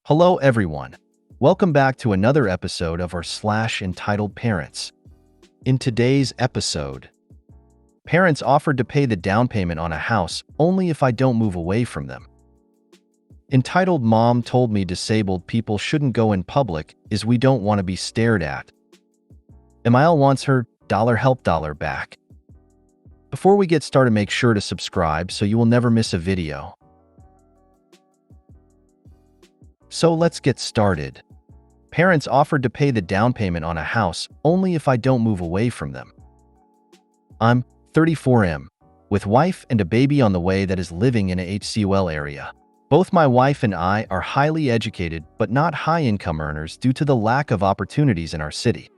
Hello everyone. Welcome back to another episode of our entitled Parents. In today's episode, parents offered to pay the down payment on a house only if I don't move away from them. Entitled Mom told me disabled people shouldn't go in public as we don't want to be stared at. Emile wants her $help back. Before we get started, make sure to subscribe so you will never miss a video. So let's get started. Parents offered to pay the down payment on a house only if I don't move away from them. I'm 34M, with wife and a baby on the way that is living in a HCUL area. Both my wife and I are highly educated but not high-income earners due to the lack of opportunities in our city.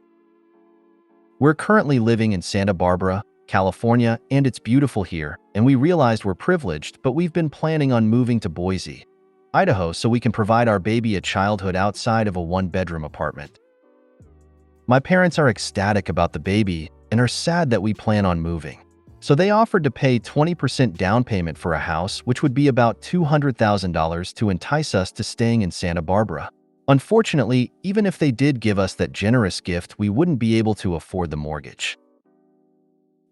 We're currently living in Santa Barbara, California, and it's beautiful here, and we realized we're privileged, but we've been planning on moving to Boise, Idaho, so we can provide our baby a childhood outside of a one-bedroom apartment. My parents are ecstatic about the baby and are sad that we plan on moving. So they offered to pay 20% down payment for a house, which would be about $200,000 to entice us to staying in Santa Barbara. Unfortunately, even if they did give us that generous gift, we wouldn't be able to afford the mortgage.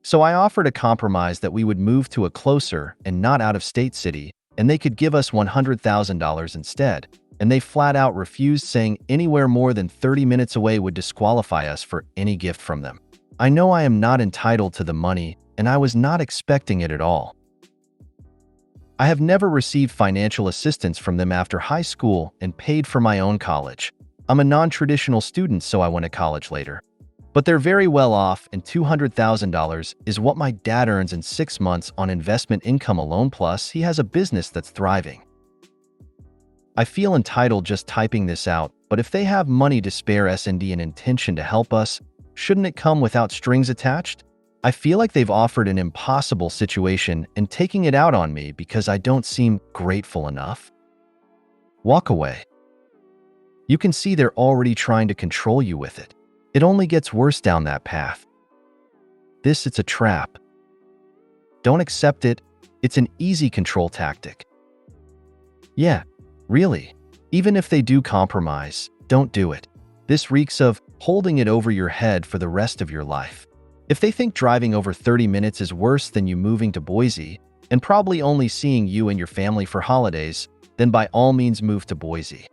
So I offered a compromise that we would move to a closer and not out-of-state city, and they could give us $100,000 instead, and they flat out refused, saying anywhere more than 30 minutes away would disqualify us for any gift from them. I know I am not entitled to the money, and I was not expecting it at all. I have never received financial assistance from them after high school and paid for my own college. I'm a non-traditional student, so I went to college later. But they're very well off, and $200,000 is what my dad earns in 6 months on investment income alone, plus he has a business that's thriving. I feel entitled just typing this out, but if they have money to spare and an intention to help us, shouldn't it come without strings attached? I feel like they've offered an impossible situation and taking it out on me because I don't seem grateful enough. Walk away. You can see they're already trying to control you with it. It only gets worse down that path. It's a trap. Don't accept it. It's an easy control tactic. Yeah, really. Even if they do compromise, don't do it. This reeks of holding it over your head for the rest of your life. If they think driving over 30 minutes is worse than you moving to Boise and probably only seeing you and your family for holidays, then by all means move to Boise.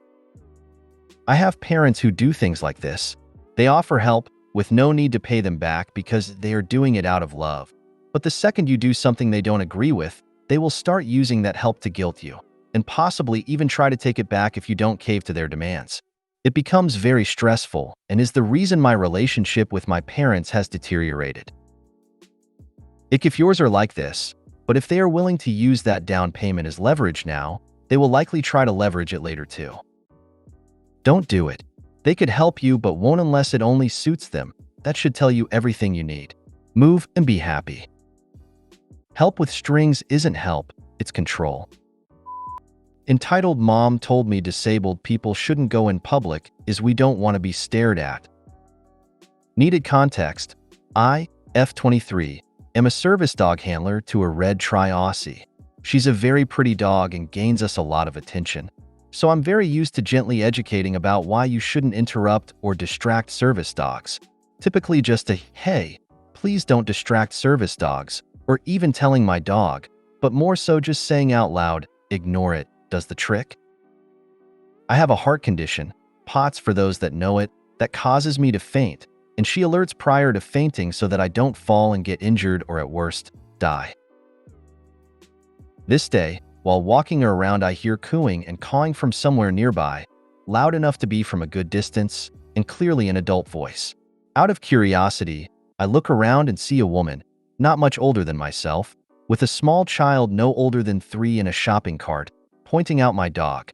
I have parents who do things like this. They offer help with no need to pay them back because they are doing it out of love. But the second you do something they don't agree with, they will start using that help to guilt you, and possibly even try to take it back if you don't cave to their demands. It becomes very stressful and is the reason my relationship with my parents has deteriorated. If yours are like this, but if they are willing to use that down payment as leverage now, they will likely try to leverage it later too. Don't do it. They could help you but won't unless it only suits them. That should tell you everything you need. Move and be happy. Help with strings isn't help, it's control. Entitled Mom told me disabled people shouldn't go in public as we don't want to be stared at. Needed context. I, F23, am a service dog handler to a red Tri-Aussie. She's a very pretty dog and gains us a lot of attention. So I'm very used to gently educating about why you shouldn't interrupt or distract service dogs. Typically just a, hey, please don't distract service dogs, or even telling my dog, but more so just saying out loud, ignore it, does the trick. I have a heart condition, POTS for those that know it, that causes me to faint, and she alerts prior to fainting so that I don't fall and get injured or at worst, die. This day, while walking her around, I hear cooing and cawing from somewhere nearby, loud enough to be from a good distance, and clearly an adult voice. Out of curiosity, I look around and see a woman, not much older than myself, with a small child no older than 3 in a shopping cart, pointing out my dog.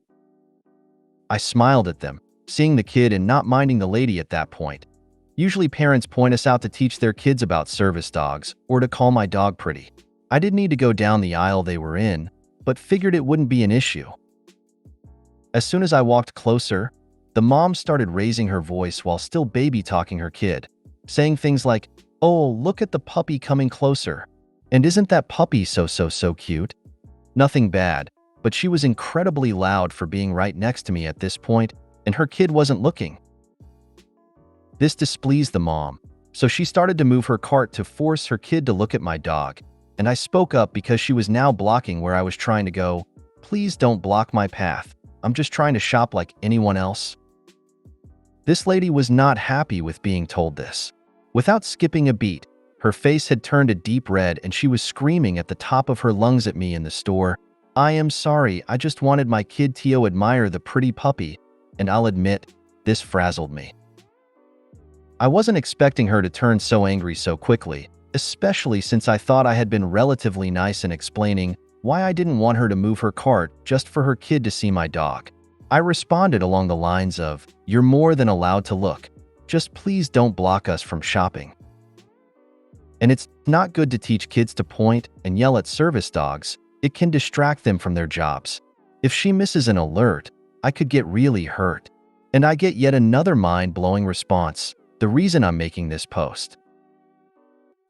I smiled at them, seeing the kid and not minding the lady at that point. Usually parents point us out to teach their kids about service dogs or to call my dog pretty. I didn't need to go down the aisle they were in, but figured it wouldn't be an issue. As soon as I walked closer, the mom started raising her voice while still baby-talking her kid, saying things like, "Oh, look at the puppy coming closer. And isn't that puppy so cute?" Nothing bad, but she was incredibly loud for being right next to me at this point, and her kid wasn't looking. This displeased the mom, so she started to move her cart to force her kid to look at my dog, and I spoke up because she was now blocking where I was trying to go. "Please don't block my path. I'm just trying to shop like anyone else." This lady was not happy with being told this. Without skipping a beat, her face had turned a deep red and she was screaming at the top of her lungs at me in the store. "I am sorry, I just wanted my kid to admire the pretty puppy," and I'll admit, this frazzled me. I wasn't expecting her to turn so angry so quickly, especially since I thought I had been relatively nice in explaining why I didn't want her to move her cart just for her kid to see my dog. I responded along the lines of, "You're more than allowed to look. Just please don't block us from shopping." And it's not good to teach kids to point and yell at service dogs. It can distract them from their jobs. If she misses an alert, I could get really hurt. And I get yet another mind-blowing response. The reason I'm making this post.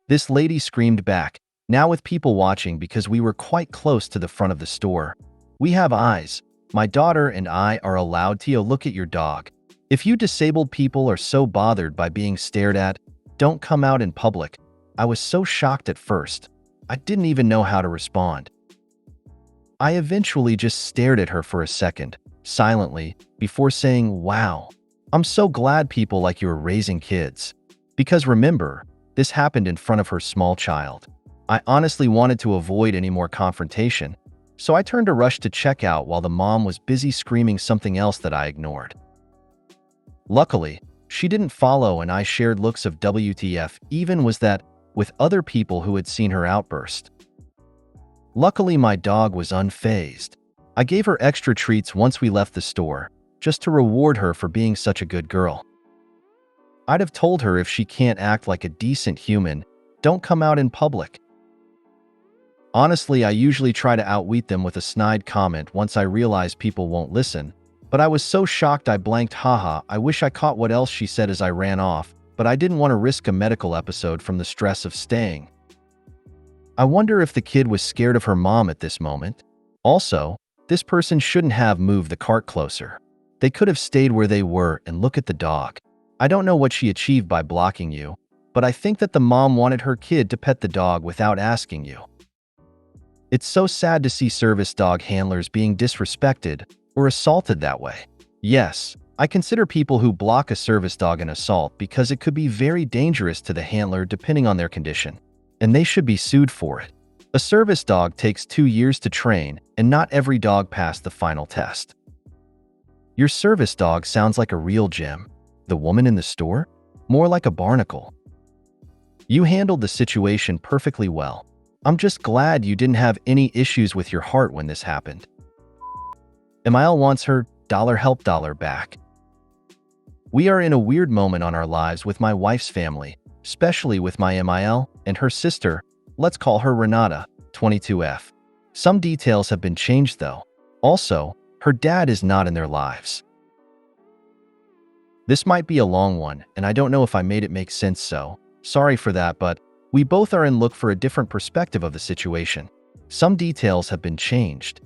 This lady screamed back, now with people watching because we were quite close to the front of the store. "We have eyes. My daughter and I are allowed to look at your dog. If you disabled people are so bothered by being stared at, don't come out in public." I was so shocked at first. I didn't even know how to respond. I eventually just stared at her for a second, silently, before saying, "Wow. I'm so glad people like you are raising kids." Because remember, this happened in front of her small child. I honestly wanted to avoid any more confrontation, so I turned to rush to check out while the mom was busy screaming something else that I ignored. Luckily, she didn't follow and I shared looks of WTF even was that with other people who had seen her outburst. Luckily, my dog was unfazed. I gave her extra treats once we left the store, just to reward her for being such a good girl. I'd have told her if she can't act like a decent human, don't come out in public. Honestly, I usually try to outwit them with a snide comment once I realize people won't listen, but I was so shocked I blanked. "Haha, I wish I caught what else she said as I ran off, but I didn't want to risk a medical episode from the stress of staying." I wonder if the kid was scared of her mom at this moment. Also, this person shouldn't have moved the cart closer. They could have stayed where they were and look at the dog. I don't know what she achieved by blocking you, but I think that the mom wanted her kid to pet the dog without asking you. It's so sad to see service dog handlers being disrespected or assaulted that way. Yes, I consider people who block a service dog an assault because it could be very dangerous to the handler depending on their condition, and they should be sued for it. A service dog takes 2 years to train, and not every dog passed the final test. Your service dog sounds like a real gem. The woman in the store? More like a barnacle. You handled the situation perfectly well. I'm just glad you didn't have any issues with your heart when this happened. Emile wants her $help back. We are in a weird moment on our lives with my wife's family, especially with my Emile and her sister, let's call her Renata, 22F. Some details have been changed though. Also, her dad is not in their lives. This might be a long one, and I don't know if I made it make sense, so sorry for that, but we both are in look for a different perspective of the situation. Some details have been changed.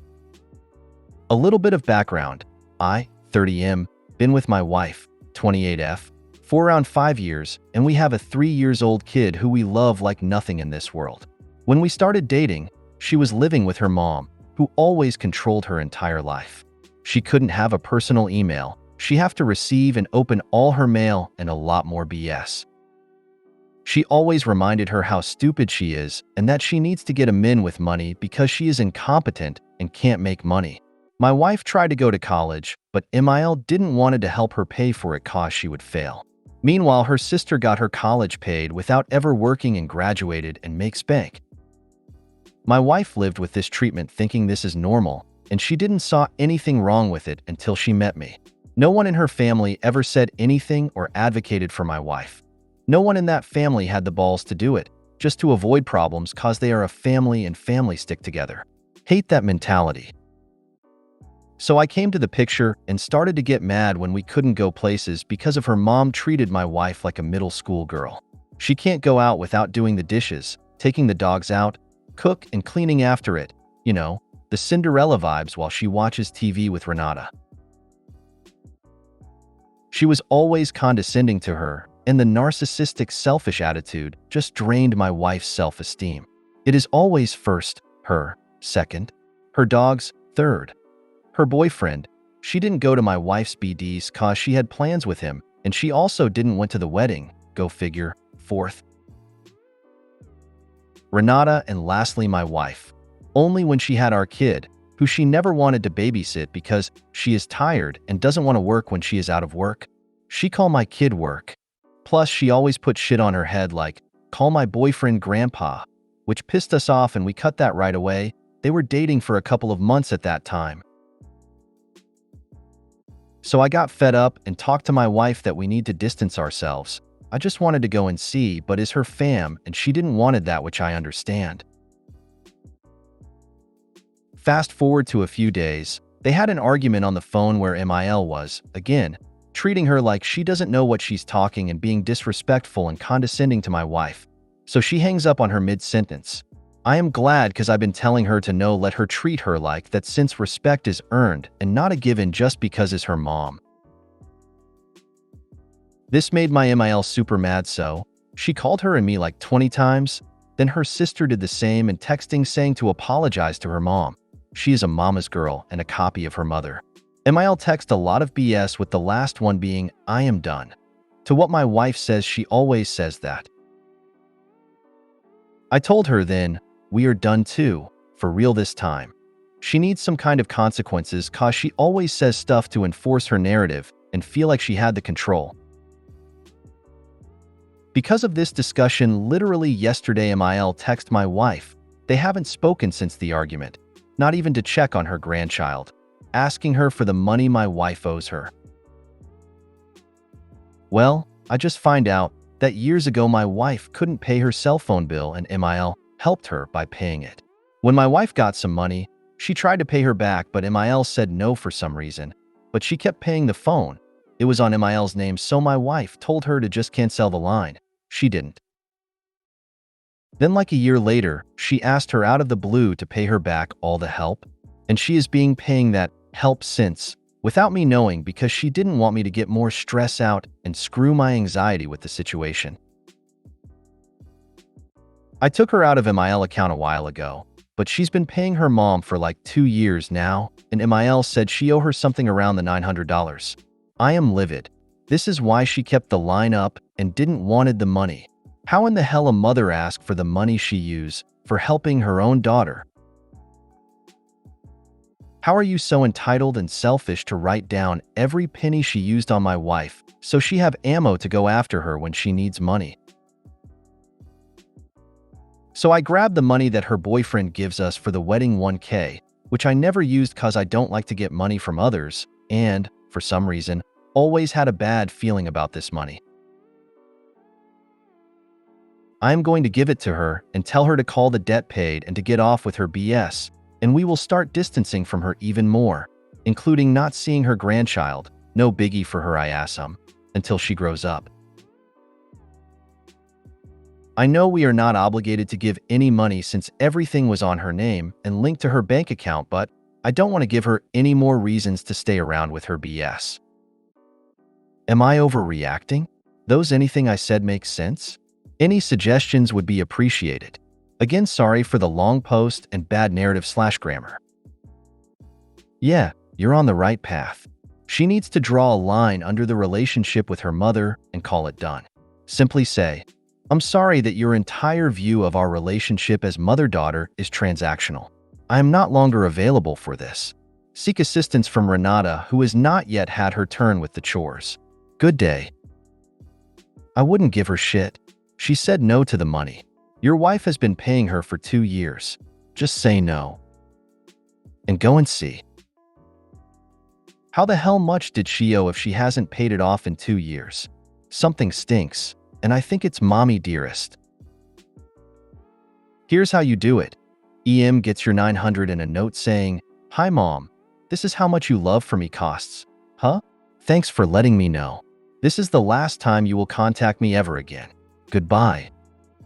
A little bit of background. I, 30M, been with my wife, 28F, for around 5 years, and we have a 3-year-old kid who we love like nothing in this world. When we started dating, she was living with her mom, who always controlled her entire life. She couldn't have a personal email. She have to receive and open all her mail and a lot more BS. She always reminded her how stupid she is and that she needs to get a min with money because she is incompetent and can't make money. My wife tried to go to college, but Emile didn't want to help her pay for it cause she would fail. Meanwhile, her sister got her college paid without ever working and graduated and makes bank. My wife lived with this treatment thinking this is normal, and she didn't saw anything wrong with it until she met me. No one in her family ever said anything or advocated for my wife. No one in that family had the balls to do it, just to avoid problems cause they are a family and family stick together. Hate that mentality. So I came to the picture and started to get mad when we couldn't go places because of her mom treated my wife like a middle school girl. She can't go out without doing the dishes, taking the dogs out, cook and cleaning after it, the the Cinderella vibes while she watches TV with Renata. She was always condescending to her, and the narcissistic, selfish attitude just drained my wife's self-esteem. It is always first, her, second, her dogs, third. Her boyfriend, she didn't go to my wife's BDs cause she had plans with him, and she also didn't went to the wedding, go figure, fourth. Renata, and lastly my wife. Only when she had our kid, who she never wanted to babysit because she is tired and doesn't want to work when she is out of work. She call my kid work. Plus, she always put shit on her head like, call my boyfriend grandpa, which pissed us off and we cut that right away. They were dating for a couple of months at that time. So I got fed up and talked to my wife that we need to distance ourselves. I just wanted to go and see, but is her fam, and she didn't wanted that, which I understand. Fast forward to a few days, they had an argument on the phone where Mil was, again, treating her like she doesn't know what she's talking and being disrespectful and condescending to my wife. So she hangs up on her mid-sentence. I am glad because I've been telling her to no, let her treat her like that since respect is earned and not a given just because is her mom. This made my Mil super mad, so she called her and me like 20 times. Then her sister did the same and texting saying to apologize to her mom. She is a mama's girl and a copy of her mother. Mil text a lot of BS with the last one being, I am done. To what my wife says, she always says that. I told her then, we are done too, for real this time. She needs some kind of consequences cause she always says stuff to enforce her narrative and feel like she had the control. Because of this discussion, literally yesterday Mil texted my wife. They haven't spoken since the argument, not even to check on her grandchild, asking her for the money my wife owes her. Well, I just find out that years ago my wife couldn't pay her cell phone bill and Mil helped her by paying it. When my wife got some money, she tried to pay her back, but Mil said no for some reason, but she kept paying the phone. It was on Mil's name, so my wife told her to just cancel the line. She didn't. Then like a year later, she asked her out of the blue to pay her back all the help, and she is being paying that help since, without me knowing, because she didn't want me to get more stress out and screw my anxiety with the situation. I took her out of Mil account a while ago, but she's been paying her mom for like 2 years now, and Mil said she owe her something around the $900. I am livid. This is why she kept the line up and didn't wanted the money. How in the hell a mother ask for the money she used for helping her own daughter? How are you so entitled and selfish to write down every penny she used on my wife so she have ammo to go after her when she needs money? So I grabbed the money that her boyfriend gives us for the wedding, $1K, which I never used cause I don't like to get money from others and, for some reason, always had a bad feeling about this money. I am going to give it to her and tell her to call the debt paid and to get off with her BS, and we will start distancing from her even more, including not seeing her grandchild, no biggie for her I assume, until she grows up. I know we are not obligated to give any money since everything was on her name and linked to her bank account, but I don't want to give her any more reasons to stay around with her BS. Am I overreacting? Does anything I said make sense? Any suggestions would be appreciated. Again, sorry for the long post and bad narrative/grammar. Yeah, you're on the right path. She needs to draw a line under the relationship with her mother and call it done. Simply say, I'm sorry that your entire view of our relationship as mother-daughter is transactional. I am not longer available for this. Seek assistance from Renata, who has not yet had her turn with the chores. Good day. I wouldn't give her shit. She said no to the money. Your wife has been paying her for 2 years. Just say no. And go and see. How the hell much did she owe if she hasn't paid it off in 2 years? Something stinks, and I think it's mommy dearest. Here's how you do it. EM gets your 900 and a note saying, Hi mom, this is how much you love for me costs. Huh? Thanks for letting me know. This is the last time you will contact me ever again. Goodbye.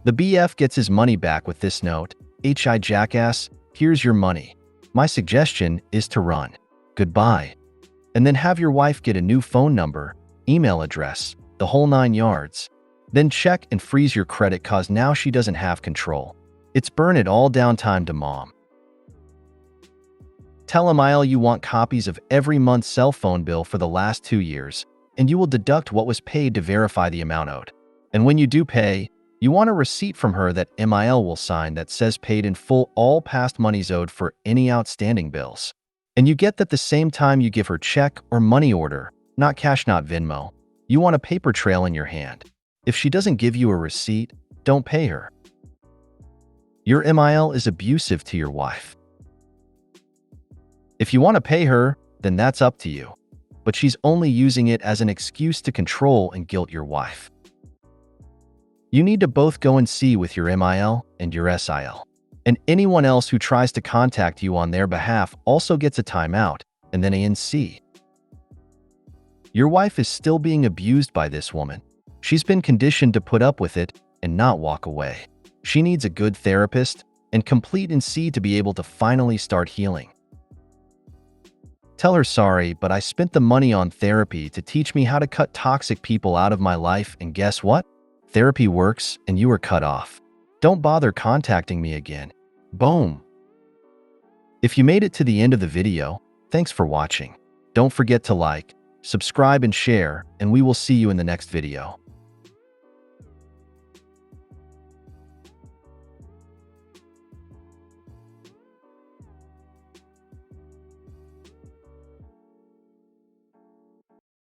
The BF gets his money back with this note. Hi jackass, here's your money. My suggestion is to run. Goodbye. And then have your wife get a new phone number, email address, the whole 9 yards. Then check and freeze your credit cause now she doesn't have control. It's burn it all down time to mom. Tell Emile you want copies of every month's cell phone bill for the last 2 years, and you will deduct what was paid to verify the amount owed. And when you do pay, you want a receipt from her that Emile will sign that says paid in full all past monies owed for any outstanding bills. And you get that the same time you give her check or money order, not cash, not Venmo. You want a paper trail in your hand. If she doesn't give you a receipt, don't pay her. Your Emile is abusive to your wife. If you want to pay her, then that's up to you. But she's only using it as an excuse to control and guilt your wife. You need to both go and see with your Emile and your SIL. And anyone else who tries to contact you on their behalf also gets a timeout and then ANC. Your wife is still being abused by this woman. She's been conditioned to put up with it and not walk away. She needs a good therapist and complete ANC to be able to finally start healing. Tell her, sorry, but I spent the money on therapy to teach me how to cut toxic people out of my life, and guess what? Therapy works and you are cut off. Don't bother contacting me again. Boom. If you made it to the end of the video, thanks for watching. Don't forget to like, subscribe and share, and we will see you in the next video.